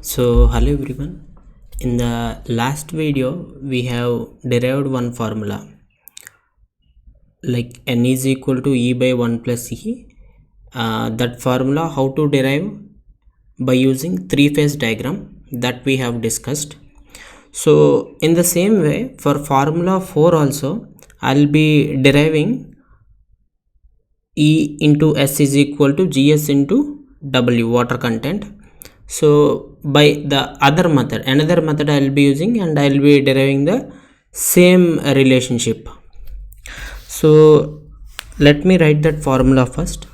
So hello everyone. In the last video we have derived one formula like n is equal to e by 1 plus e. That formula how to derive by using three-phase diagram that we have discussed. So in the same way for formula 4 also I'll be deriving E into S is equal to GS into W, water content. So by the another method I will be using, and I will be deriving the same relationship. So let me write that formula first.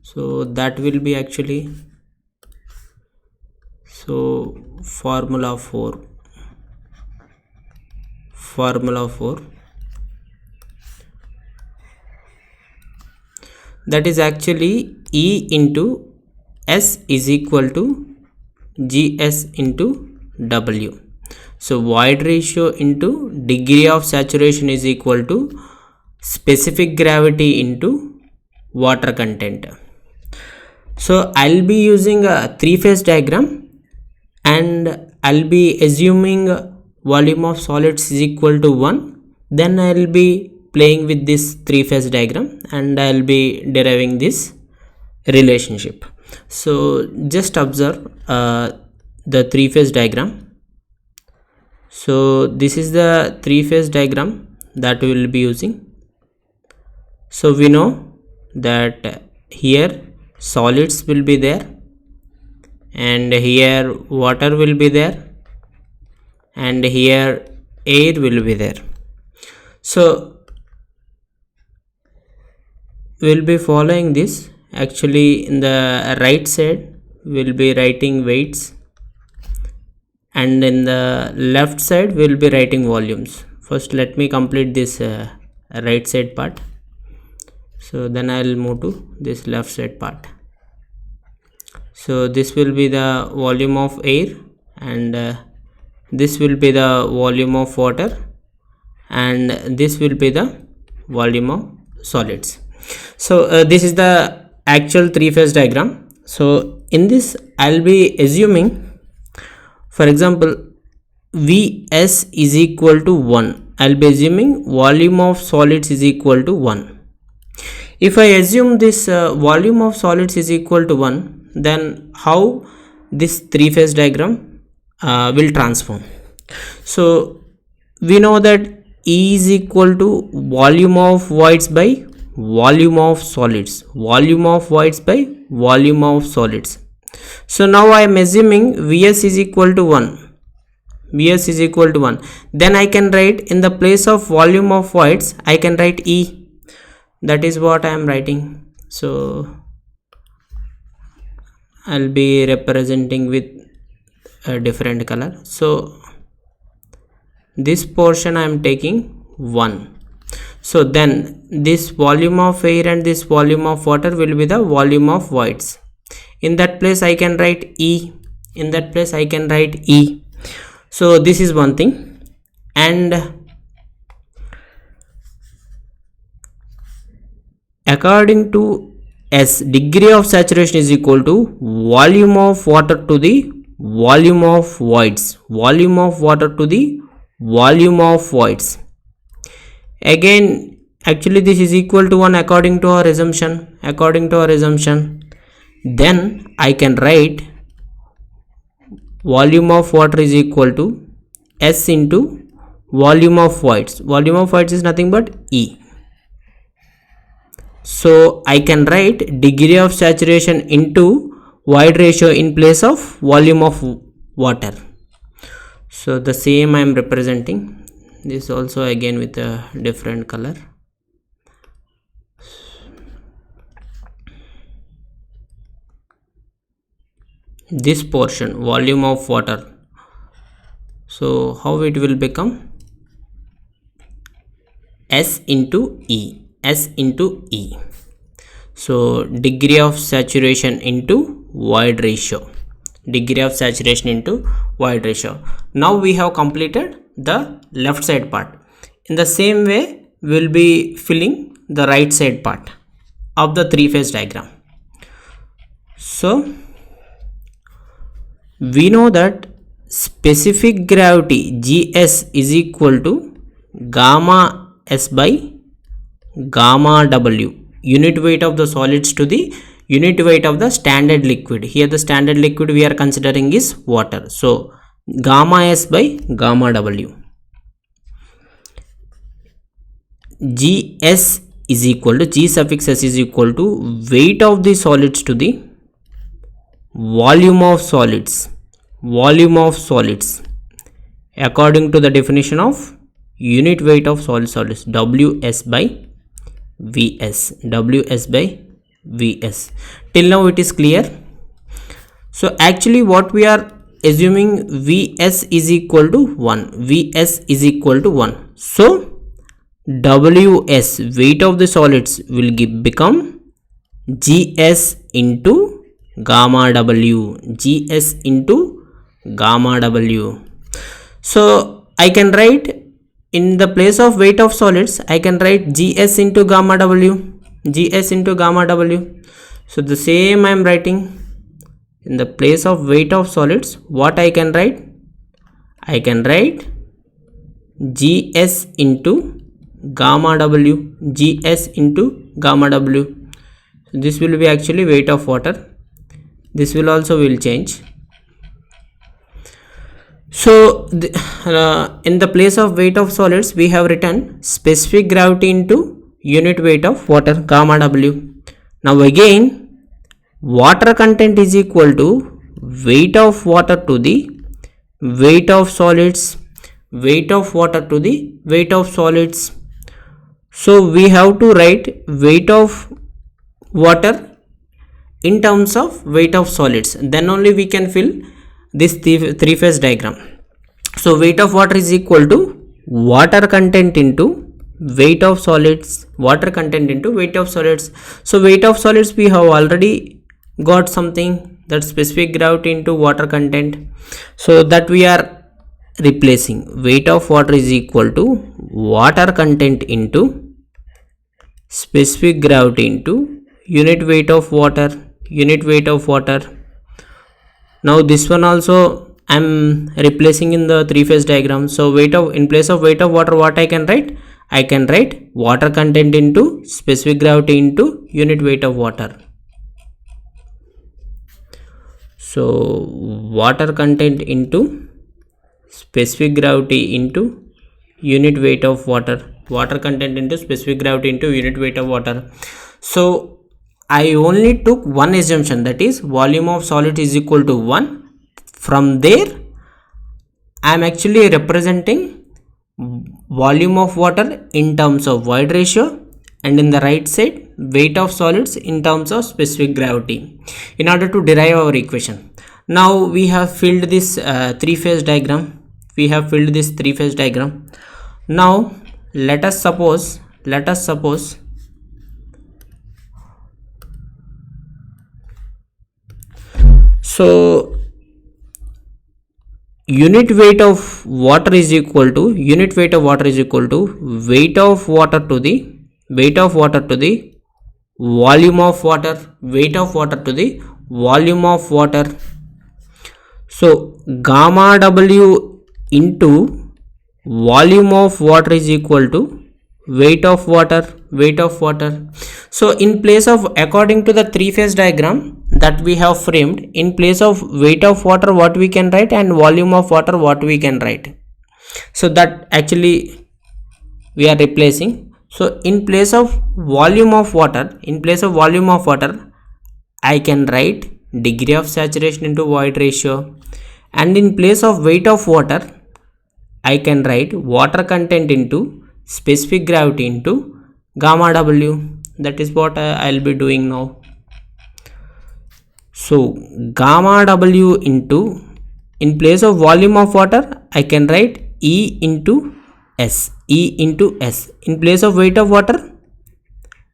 So that will be actually formula 4 that is actually E into S is equal to GS into W. So void ratio into degree of saturation is equal to specific gravity into water content. So I'll be using a three-phase diagram, and I'll be assuming volume of solids is equal to 1. Then I'll be playing with this three-phase diagram and I'll be deriving this relationship. So just observe the three-phase diagram. So this is the three-phase diagram that we will be using. So we know that here solids will be there, and here water will be there, and here air will be there. So we'll be following this. Actually in the right side we'll be writing weights, and in the left side we'll be writing volumes. First let me complete this right side part, so then I'll move to this left side part. So this will be the volume of air, and this will be the volume of water, and this will be the volume of solids. So this is the actual three-phase diagram. So in this I'll be assuming, for example, Vs is equal to 1. I'll be assuming volume of solids is equal to 1. If I assume this volume of solids is equal to 1, then how this three-phase diagram will transform? So we know that E is equal to volume of voids by volume of solids, volume of voids by volume of solids. So now I am assuming Vs is equal to 1. Vs is equal to 1. Then I can write, in the place of volume of voids, I can write E. That is what I am writing. So I'll be representing with a different color. So this portion I am taking 1. So then this volume of air and this volume of water will be the volume of voids. In that place I can write E. In that place I can write E. So this is one thing. And according to S, degree of saturation is equal to volume of water to the volume of voids. Volume of water to the volume of voids. Again, actually this is equal to 1 according to our assumption. Then I can write volume of water is equal to S into volume of voids. Volume of voids is nothing but E. So I can write degree of saturation into void ratio in place of volume of water. So the same I am representing. This also again with a different color. This portion, volume of water. So how it will become? S into E. S into E. So degree of saturation into void ratio. Degree of saturation into void ratio. Now we have completed the left side part. In the same way we will be filling the right side part of the three-phase diagram. So we know that specific gravity Gs is equal to gamma S by gamma W, unit weight of the solids to the unit weight of the standard liquid. Here the standard liquid we are considering is water. So gamma S by gamma W. Gs is equal to, G suffix S is equal to weight of the solids to the volume of solids, according to the definition of unit weight of solids, Ws by Vs, Ws by Vs. Till now it is clear. So actually what we are assuming, Vs is equal to 1, Vs is equal to 1. So Ws, weight of the solids, will become Gs into gamma W, Gs into gamma W. So I can write, in the place of weight of solids, I can write Gs into gamma W, Gs into gamma W. So the same I am writing, in the place of weight of solids, what I can write? I can write Gs into gamma W, Gs into gamma W. So this will be actually weight of water. This will also change. So in the place of weight of solids, we have written specific gravity into unit weight of water, gamma W. Now again, water content is equal to weight of water to the weight of solids, weight of water to the weight of solids. So we have to write weight of water in terms of weight of solids, then only we can fill this three-phase diagram. So weight of water is equal to water content into weight of solids, water content into weight of solids. So weight of solids, we have already got something, that specific gravity into water content. So that we are replacing. Weight of water is equal to water content into specific gravity into unit weight of water, unit weight of water. Now this one also I am replacing in the three-phase diagram. So weight of, in place of weight of water, what I can write? I can write water content into specific gravity into unit weight of water. So water content into specific gravity into unit weight of water, water content into specific gravity into unit weight of water. So I only took one assumption, that is volume of solid is equal to 1. From there I am actually representing volume of water in terms of void ratio, and in the right side weight of solids in terms of specific gravity, in order to derive our equation. Now we have filled this three-phase diagram. Now let us suppose so unit weight of water is equal to weight of water to the volume of water, weight of water to the volume of water. So gamma W into volume of water is equal to weight of water. So in place of, according to the three-phase diagram that we have framed, in place of weight of water what we can write, and volume of water what we can write. So that actually we are replacing. So in place of volume of water, I can write degree of saturation into void ratio, and in place of weight of water I can write water content into specific gravity into gamma W. That is what I'll be doing now. So gamma W into, in place of volume of water I can write E into S. In place of weight of water,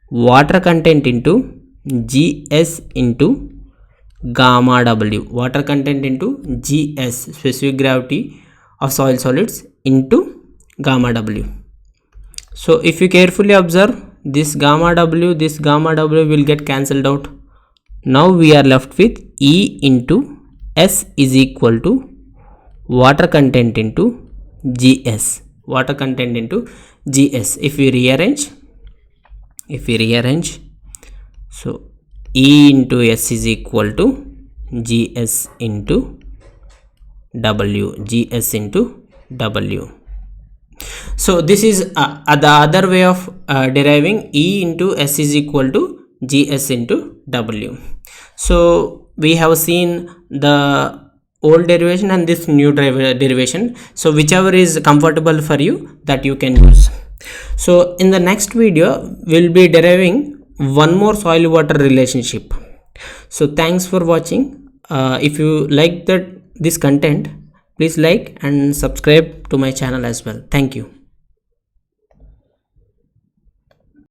water content into Gs into gamma W, water content into Gs, specific gravity of soil solids, into gamma W. So if you carefully observe, this gamma W will get cancelled out. Now we are left with E into S is equal to water content into GS. Water content into GS. If we rearrange, so E into S is equal to GS into W. GS into W. So this is the other way of deriving E into S is equal to GS into W. So we have seen the old derivation and this new derivation. So whichever is comfortable for you, that you can use. So in the next video we'll be deriving one more soil water relationship. So thanks for watching. If you like this content, please like and subscribe to my channel as well. Thank you.